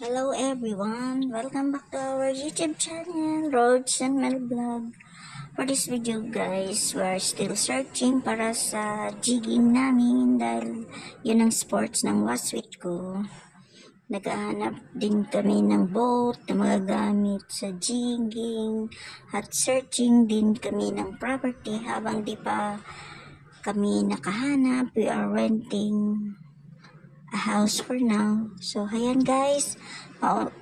Hello everyone! Welcome back to our YouTube channel, Roads and Mel Vlog. For this video guys, we're still searching para sa jigging namin dahil yun ang sports ng waswit ko. Naghahanap din kami ng boat na magagamit sa jigging at searching din kami ng property habang di pa kami nakahanap. We are renting a house for now. So, ayan guys,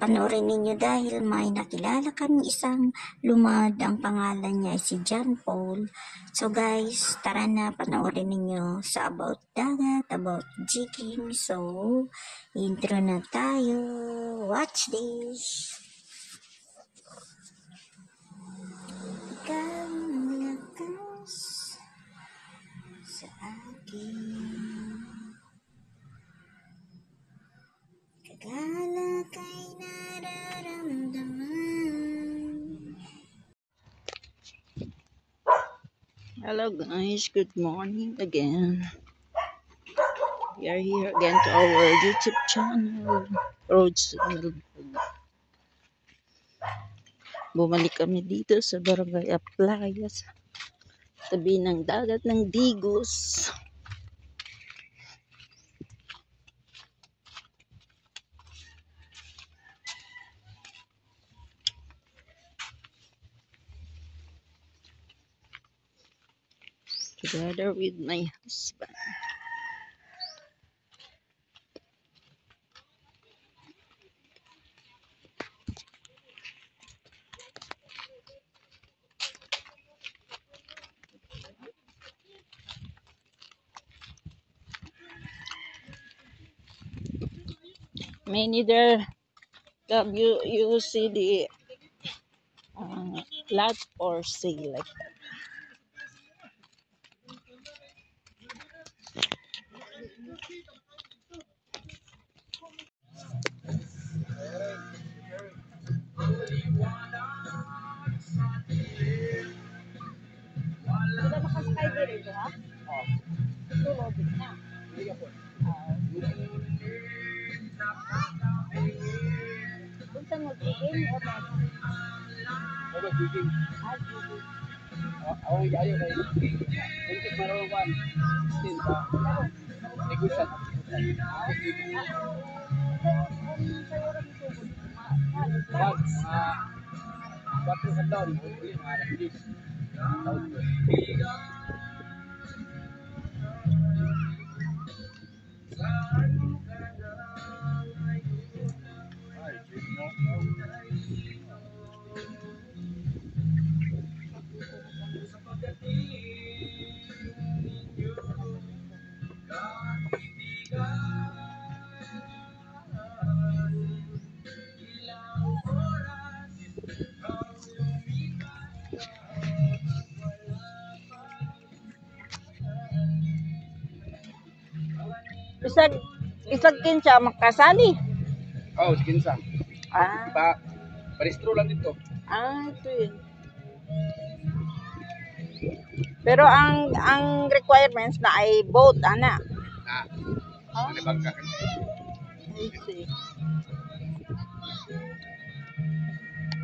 panoorin ninyo dahil may nakilala kami isang lumad. Ang pangalan niya ay si John Paul. So guys, tara na panoorin ninyo sa about dagat, about jigging. So, intro na tayo. Watch this. Ikaw ang lakas sa akin. Kagala kay nararamdaman. Hello guys, good morning again. We are here again to our YouTube channel, Roads and Mel Vlog. Bumalik kami dito sa Barangay Aplaya, sa tabi ng dagat ng Digos. Together with my husband. Many there you see the lot or sea like that. Sudah makasakay dito, ha? Oo. Tulog na. Punta mo jigging o ba? Ako jigging. Jigging. Ako ayaw kayo. Kuntik marawan. Stin pa. Negusan. Wag. Bakit ka down? Uli mga alas Isag kinsa makasali. Oh, si Kinsa. Ah, Paristro lang dito. ito yun. Pero ang requirements na ay boat, ana. Ano bangka? I see.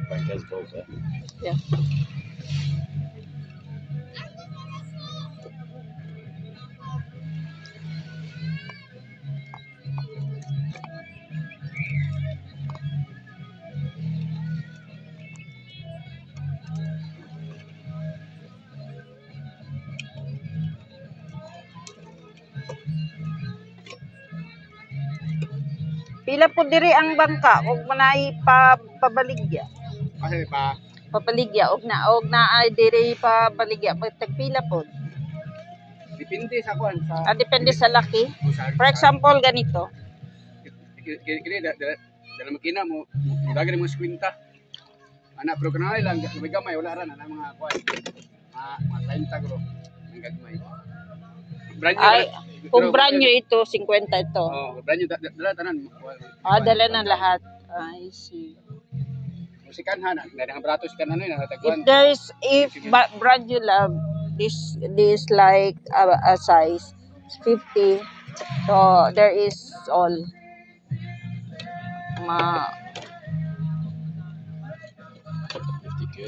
Bangka's boat, eh? Yeah. Pila po diri ang bangka ug manay pabaligya. Kasi pa, Papaligya og na ay diri pabaligya pila po. depende sa kwan. Sa, Depende sa laki. For example ganito. Kini dalam makina mo dagari mo 50. Ana pero kanay lang gamay wala ra na mga kwan. Mga 30 gro. Ang gagmay. Brand new. Ay, kung brand new ito 50 ito. Oh, brand new dala tanan. Dala na lahat. I see. Musikan hana, ang brato sikan ano na tagwan. If brand new love this like a size 50, so there is all. 50K.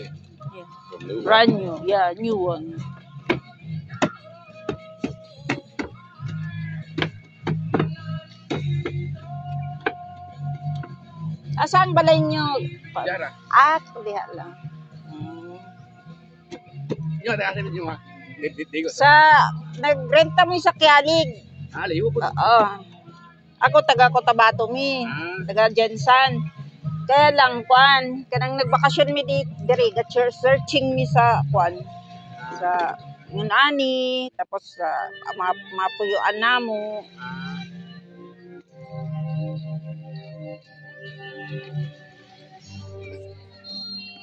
Yeah. From new one. Brand new. Yeah, new one. Asan balay nyo? Jara. Diha lang. Hmm. Yo, ada kasi medyo ha. Digo. Sa, nagrenta mo yung sa Kialig. Liho po. Oo. Ako taga Cotabato mi. Taga Jensan. Kaya lang, kwan, kanang nagbakasyon mi diri, searching mi sa kwan. Sa Ngunani, tapos sa mapuyuan namo.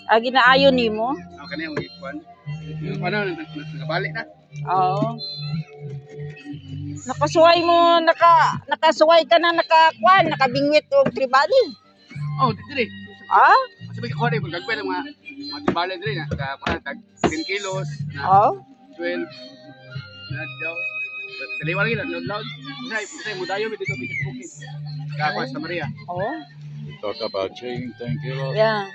Ginaayon nimo? Kanina yung ikuan. Yung ano, nabalik na. Oo. Nakasuway mo, nakasuway ka na nakakwan, nakabingwit og tribali. Oh, dili. Sabi ko rin, kung gagawin ng mga tibala dili na, tag 10 kilos, na 12, na daw. Daliwa lagi lang, loud. Kasi mudayo dito, bukit. Kaya sa Maria. We talk about changing 10 kilos. Yeah.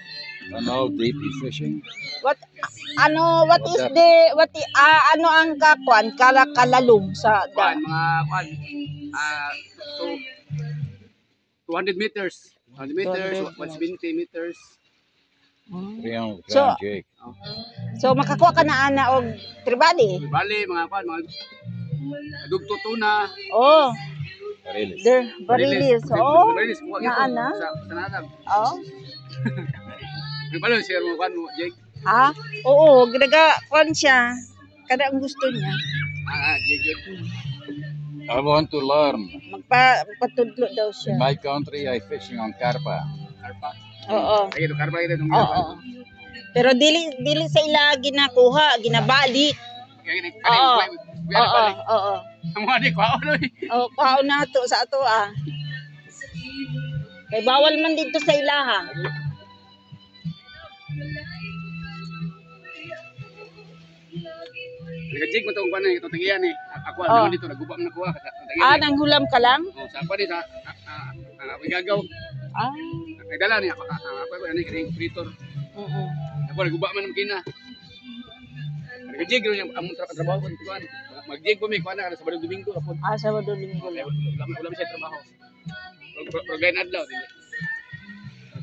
And now deeply fishing. What ang kakwan kalalum sa Mga 200 meters. 100 meters, 170 meters. 300 So- jig. So makakuha ka na ana og tribali. Bali, mga dugto tuna. Oh, Barilis. there barilis. Oh. Barilis, kuha Na ana? Sa nanag. Oh. Balo, share mo mo, Jake. Oo, ginaga kwan siya. Kada ang gusto niya. Jake. I want to learn. Magpatudlo daw In siya. my country, I fishing on carpa. Karpa. Oo. Ay, karpa ito. Oo. Pero dili sa ila ginakuha, ginabalik. Oo. Ang mga di ko, ano eh. Oh, kaon na to sa ato Kay bawal man dito sa ilaha. Nag-jig mo itong kuwan na, itong tagiyan eh. Ako, naman dito, nagguba mo na kuha. Nang hulam ka lang? Sa pa din, sa gagaw. Nagdala niya, ako, ano yung fritor. Ako, nagguba man ng kina. Nag-jig rin yung among trabaho ko dito. Mag-jig po may kuwan na, sa Badong Domingo. Sabado Linggo. Ulam siya trabaho. Pero gayon adlaw, dili.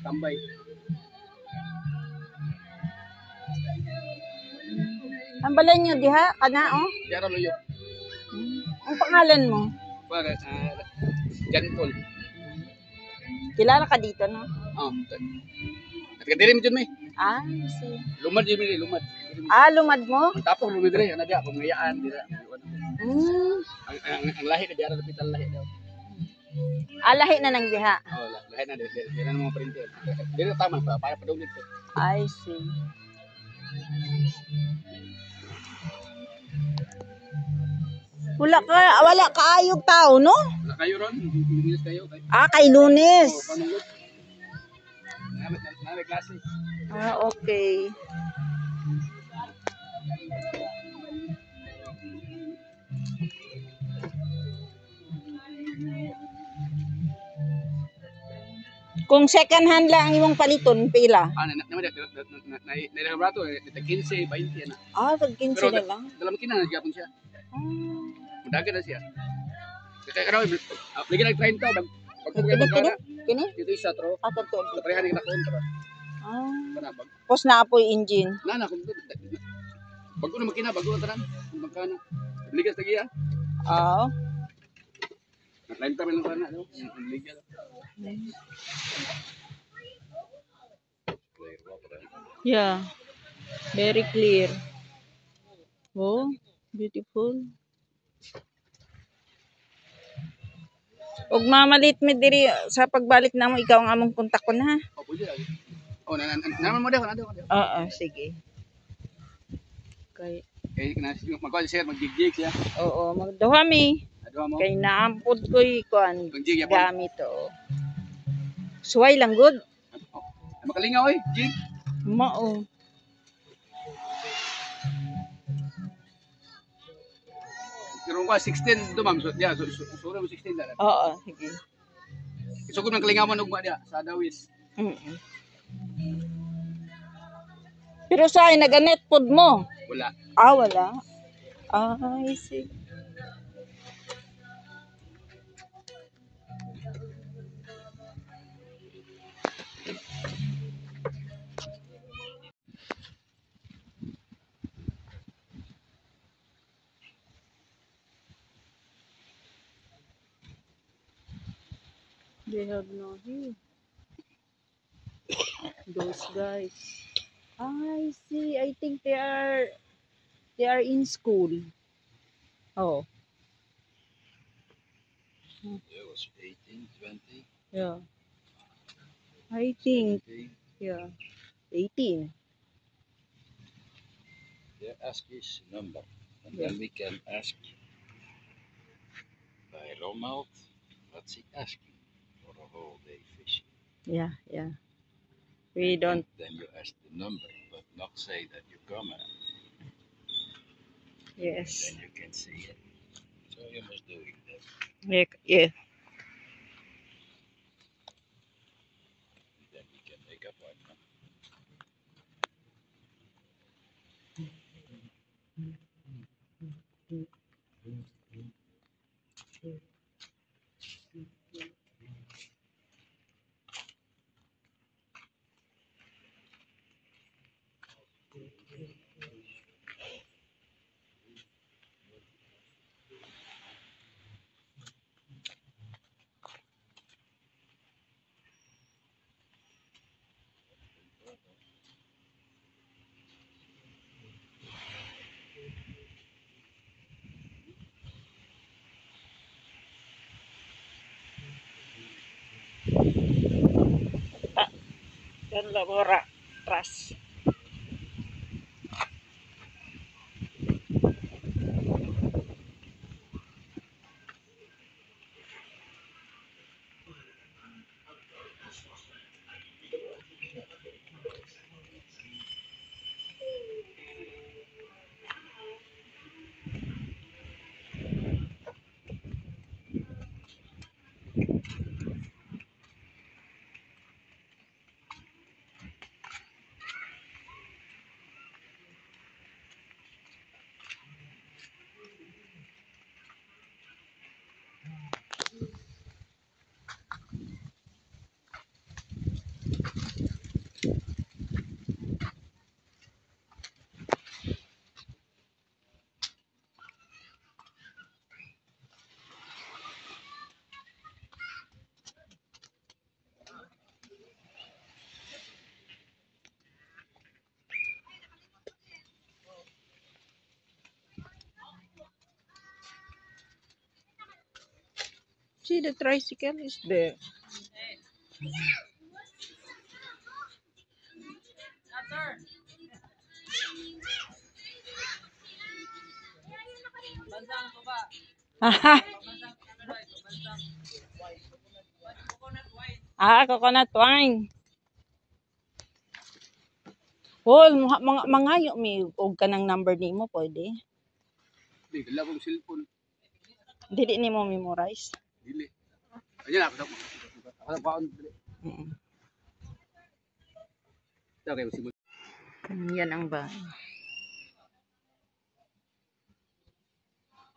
Tambay. Ang balay niyo diha kana Yara Loyo. Ang pangalan mo? Para Jan Paul. Kilala ka dito no? At kadiri mo dyan may. See. Lumad dyan may, lumad. Lumad mo? Ang tapong lumad rin, ano diya, pangayaan, dira. Ang lahi na diya, lapitan lahi daw. Lahi na nang diha. Lahi na, dira na mga printer. Dira tama, para padong dito. I see. Wala ka ayog tao, no? Wala kayo ron, bibilis kayo. Kay Lunes. Panungod. Namin klase. Okay. Kung second hand lang ang imong paliton, pila? Nailabrato, 15, 20 na. Tag 15 na lang. Dalam kina, nagyapon siya. Mudagan na siya. Kaya ka raw, bigyan ng 30, pagpugay mo ka na. Kini? Dito isa, tro. Totoo. Naparehan yung nakontra. Pos na apoy engine. Nana, kung bago na makina, bago na tanan. Magkano. Obligas lagi ya. Nag-line kami lang sana. Obligas. Yeah. Very clear. Oh, beautiful. Og mamalit mi diri sa pagbalik namo ikaw ang among kontak ko na. Pwede lagi. Naman mo daw, Sige. Okay. Mag-share, mag-jig-jig siya. Oo, magdawa mi. Adwa mo. Kay naampod ko kuan Mag-jig yapon. gamit Suway lang good. Makalingaw eh, jig. Mao. Pero ko 16 dumam so yeah, so mo 16 dala. Oo, sige. Isugod ng kalingaman ugma dia sa Dawis. Mm. Pero sa akin, nag-net food mo. Wala. Ah, wala. Ah, I see. They have no here. Those guys. I see. I think they are in school. Oh, It was 18, 20, yeah. I think 17. yeah. 18. Yeah, ask his number. And Yeah. then we can ask by Ronald what's he asking for a whole day fishing. Yeah, yeah. We don't. Then you ask the number, but not say that you come and Yes. then you can see it. So you must do it then. Yeah. Yeah. Then we can make appointment. Dan labora. Trust. See, the tricycle is there. Ah, coconut wine. Oh, mga mi og kanang number nimo pwede. Di dala kong cellphone. Dili nimo memorize. Dili. Ayan ako. Ako sa paon dili. Mm. Okay, sige. Yan ang bahay.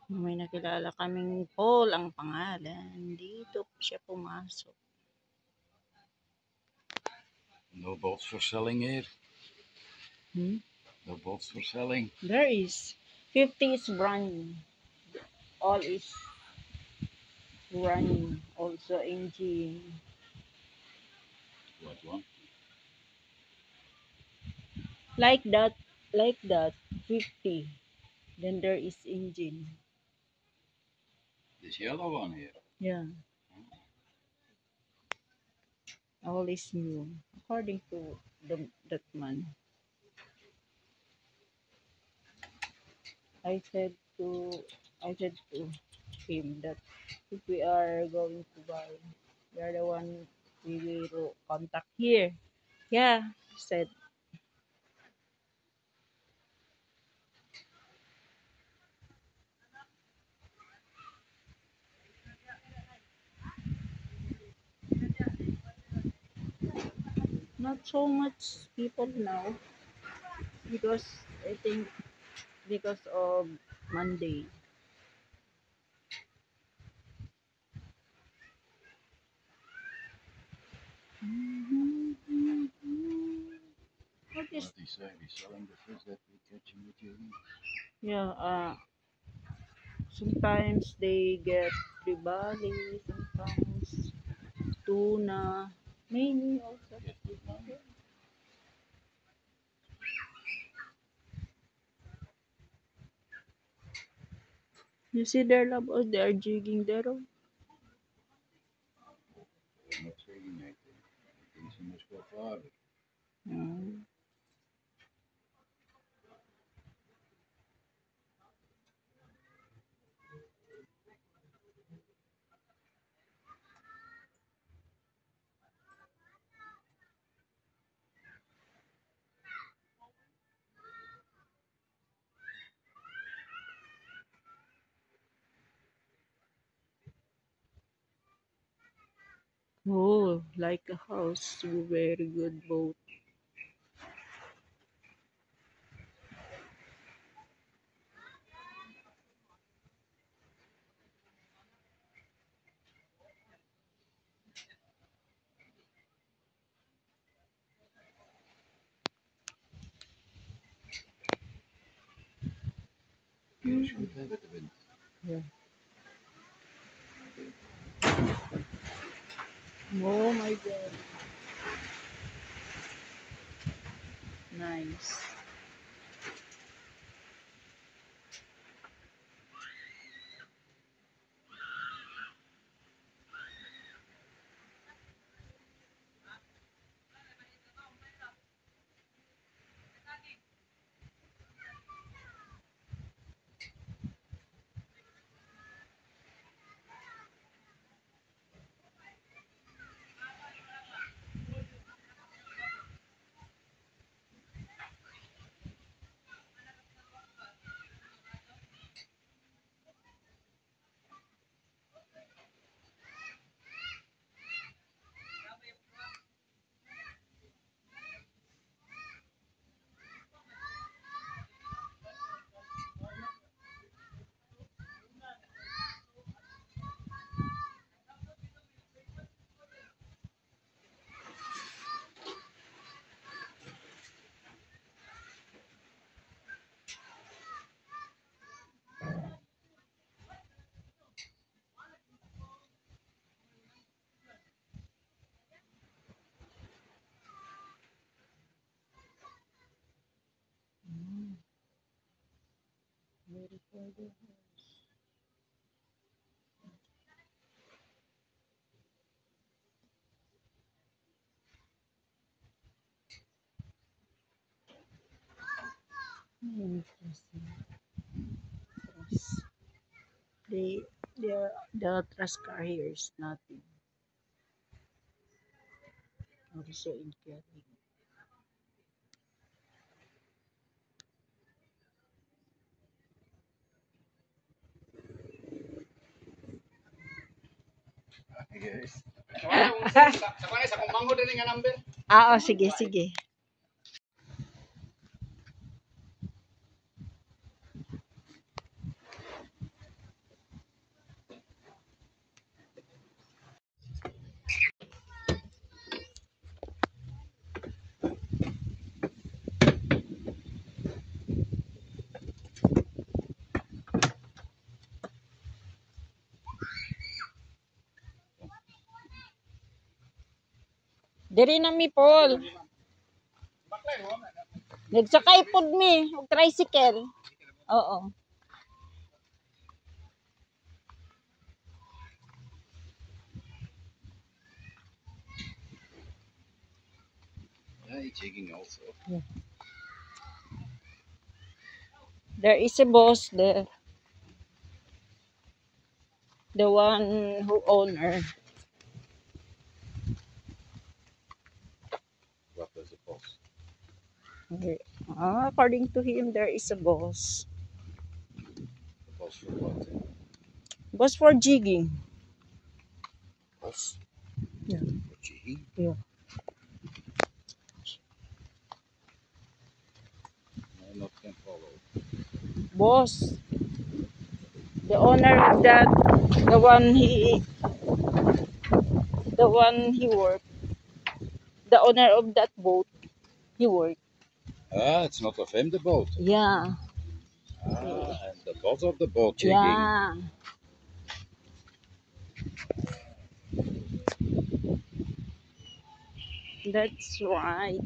May nakilala kaming Paul ang pangalan. Dito siya pumasok. No boats for selling here. Hmm? No boats for selling. There is 50 is brand new. All is running. Also engine. What one? Like that. 50. Then there is engine. This yellow one here. Yeah. All is new. According to that man. I said to him that if we are going to buy, we are the one we will contact here. Yeah, he said. Not so much people now because I think because of Monday. What is What he say? He's selling the fish that we catch in the jigging. yeah? Sometimes they get tribali, sometimes tuna, mainly also. Get good money. You see their love, oh, they are jigging there. Oh. They're not saying anything. I think she must go farther. Mm. Oh, like a house, very good boat. You should have it with Yeah. Oh my God, nice. Very good. Interesting. Yes. They, the trust car here is nothing. Also in Kelly. yes. Sa kanay, sa kumangho din nga number. Ah, oh, sige, sige. Diri na mi, Paul. Nagsakay pod mi, og tricycle. Oo. Yeah, he's jigging also. There is a boss there. The one who owner. What was the boss? According to him, there is a boss. The boss for what? Boss for jigging. Boss? Yeah. For jigging? Yeah. boss. The owner of that, the one he worked. The owner of that boat, he worked. Ah, it's not of him, the boat. Yeah. Ah, and the boss of the boat jigging. Yeah. That's right.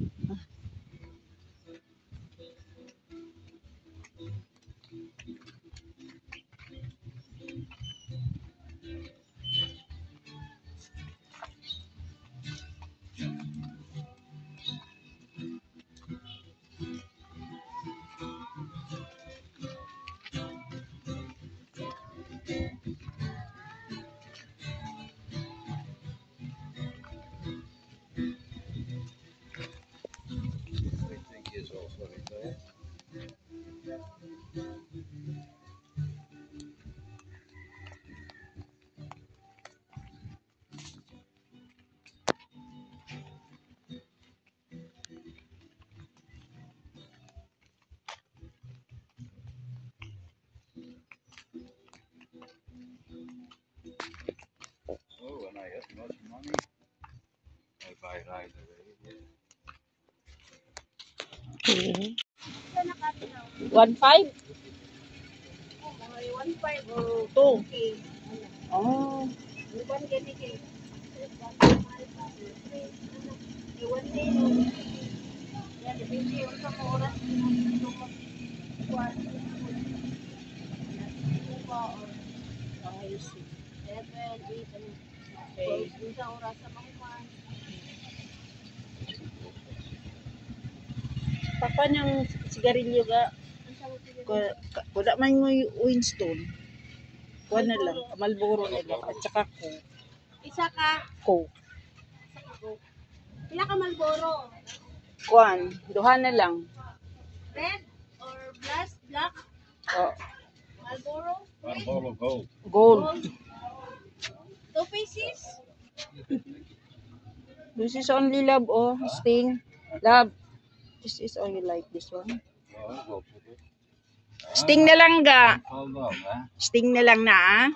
I think he's also in there. Oh, when I have much money, I buy right away. 1.5? 2. Oh. I see. Okay. Papan yung sigarilyo ga kuda man mo yung Winston. Kuha na lang, Marlboro na lang at saka Isa ka. Coke. Pila ka Malboro? Kuan, duha na lang. Red or black? Oh, Malboro? One bottle of gold. gold. 2 pieces? This is only love, oh, Sting. Love. This is all you like, this one. Oh, I'll put it. Sting na lang ga. Hold on, huh? Sting na lang na, ah.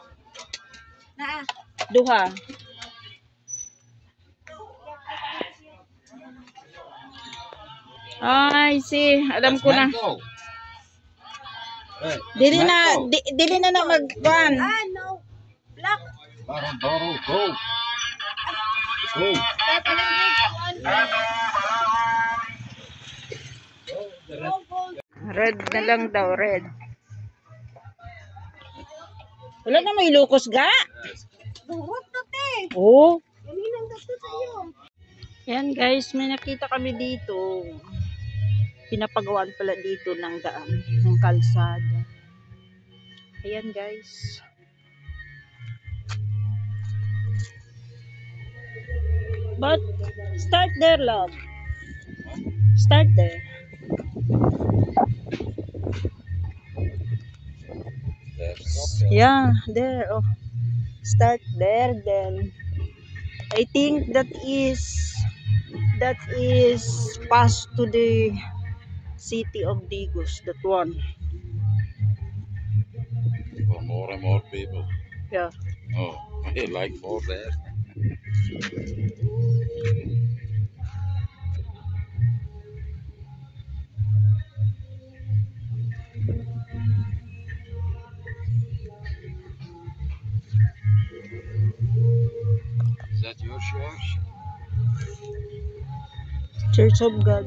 Naa. Duha. Ay, see. Alam ko na. Mango. Hey, Dili na, mango. dili na na mag-ban. No. Black. One bottle of gold. Gold. That Red na lang daw, red. Wala na may lukos ga. Durot na te. Oh. Ganinang dato sa iyo. Yan guys, may nakita kami dito. Pinapagawaan pala dito ng daan, ng kalsada. Ayan guys. But start there, love. Start there. Yeah, there. Oh. Start there then. I think that is pass to the city of Digos, that one. For more and more people. Yeah. Oh, I like more there. Is that your church? Church of God.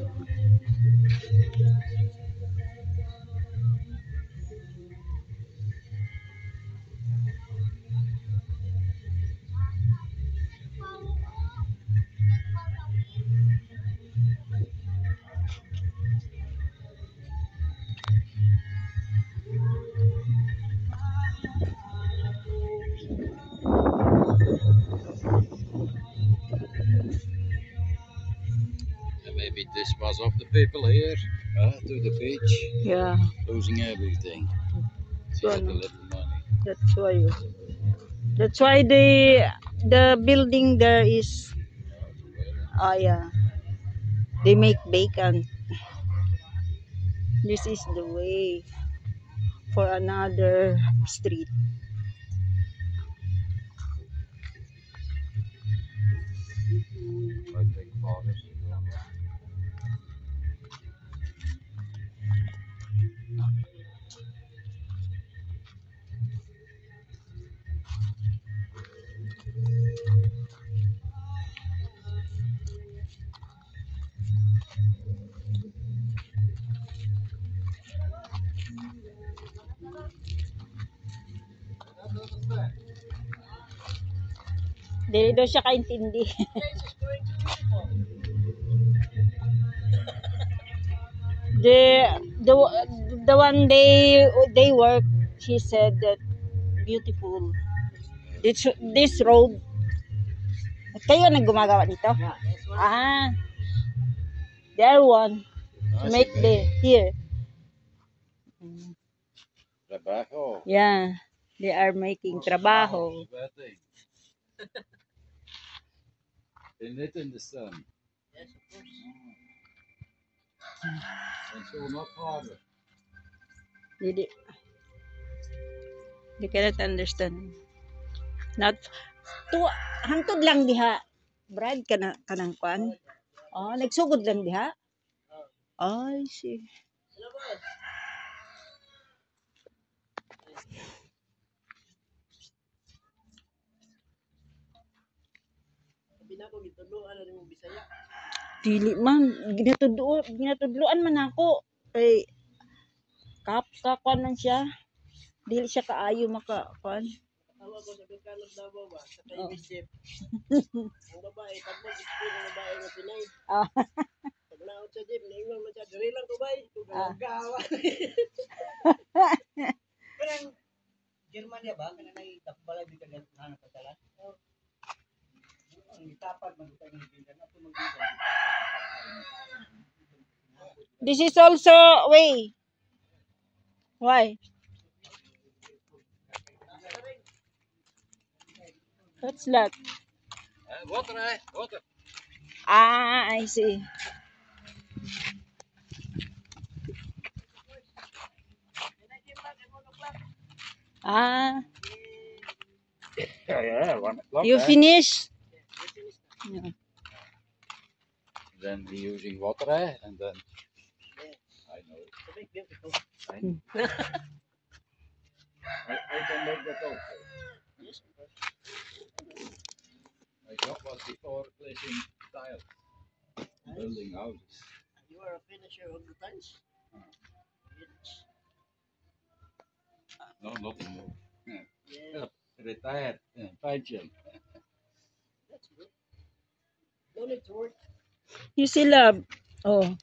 And maybe this was of the people here to the beach, Yeah. losing everything. She had a little money. That's why the building there is yeah. They make bacon. This is the way for another street. I think fathers. Hindi daw siya kaintindi. the one they work, she said that beautiful. This road. Kayo nang gumagawa dito? Ah. There one. To make the here. Trabajo. Yeah. They are making trabaho. Sweating. Isn't it in the sun? Yes, of course. And so not harder. They cannot understand. Not to hangtod lang diha. Brad kanang kwan. Oh, nagsugod lang diha. I see. Dili man ginatudloan man ako. Kay kakuan man siya. Dili siya kaayo makakuan. Tawa ko sa Bengkalog Davao ba? Sa kay Bishop. Ang babae, tagmag explain ng babae nga Pinay. Ah. Paglaot sa jeep, naingon man siya, diri lang ko bay. Gawa. Parang Germania ba? Kana nang itapbalay di kagan nang padala. Ang itapad man ito ng pindan ato magbigan. This is also way. Why? What's that? Water, eh? Water. Ah, I see. Ah, Yeah, 1 o'clock. you finish? Yeah. Then we're using water, eh? And then I know. I know. I can make that also. My job was before placing tiles, building houses. You are a finisher of the tiles? No, not anymore. Yeah. Retired, pension. That's good. No need to work. You see, love. Oh,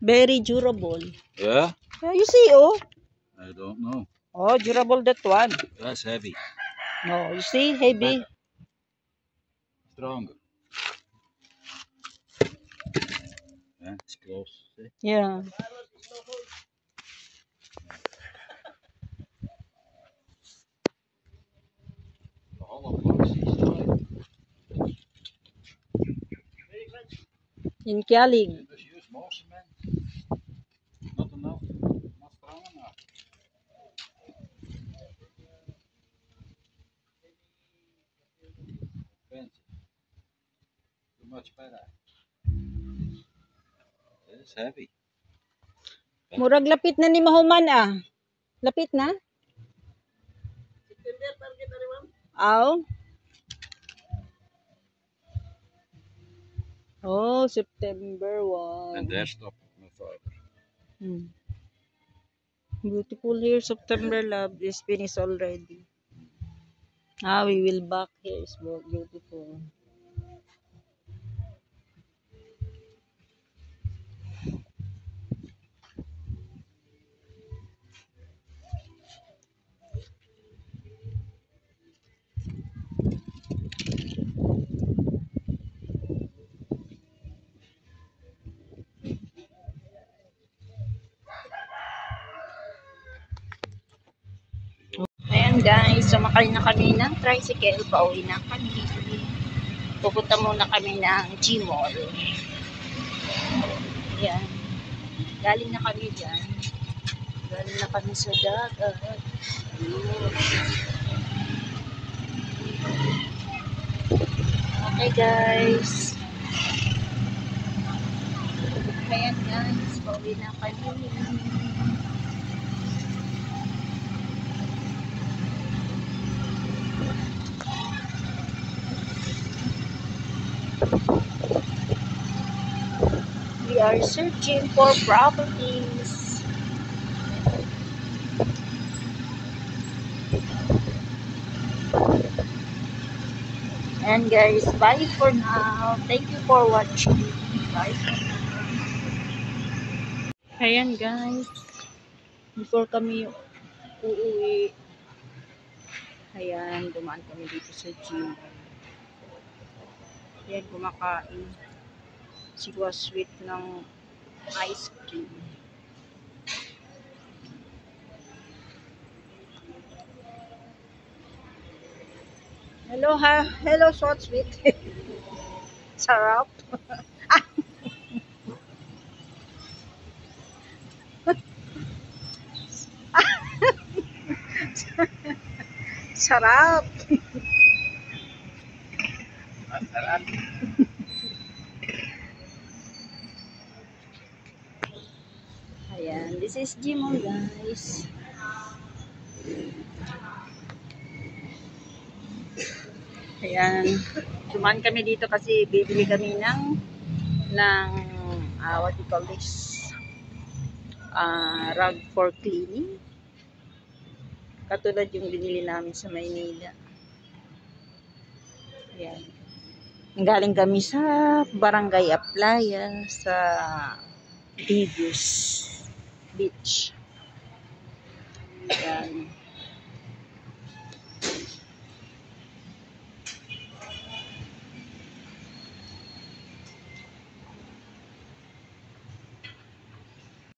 very durable. Yeah? Yeah, you see, oh. I don't know. Oh, durable that one. That's heavy. No, you see, heavy. Stronger. Yeah, it's close. See? Yeah. The hollow blocks is tight. In Kialig. You must use more cement. Not enough. Not strong enough. Fancy. Too much better. It's heavy. Murag lapit na ni mahuman ah. Lapit na? September target na ma'am? Aw. Oh, September 1. And there stopped my father. Hmm. Beautiful here, September love is finished already. Ah, we will back here. It's beautiful. Ayan guys, sumakay na kami ng tricycle, pauwi na kami. Pupunta muna kami ng G-Mall. Ayan. Galing na kami dyan. Galing na kami sa dagat. Okay guys. Ayan guys, pauwi na kami. We are searching for properties. And guys, bye for now. Thank you for watching. Bye. Ayan guys, before kami uuwi, ayan, dumaan kami dito sa gym. Ayan, kumakain. Sigwa sweet ng ice cream. Hello ha, hello short sweet. Sarap. Sarap. Sarap. Ayan, this is Jimon guys. Ayan, dumaan kami dito kasi bibili kami ng what you call this, rug for cleaning. Katulad yung binili namin sa Maynila. Ayan. Galing kami sa Barangay Aplaya sa Bigus Beach.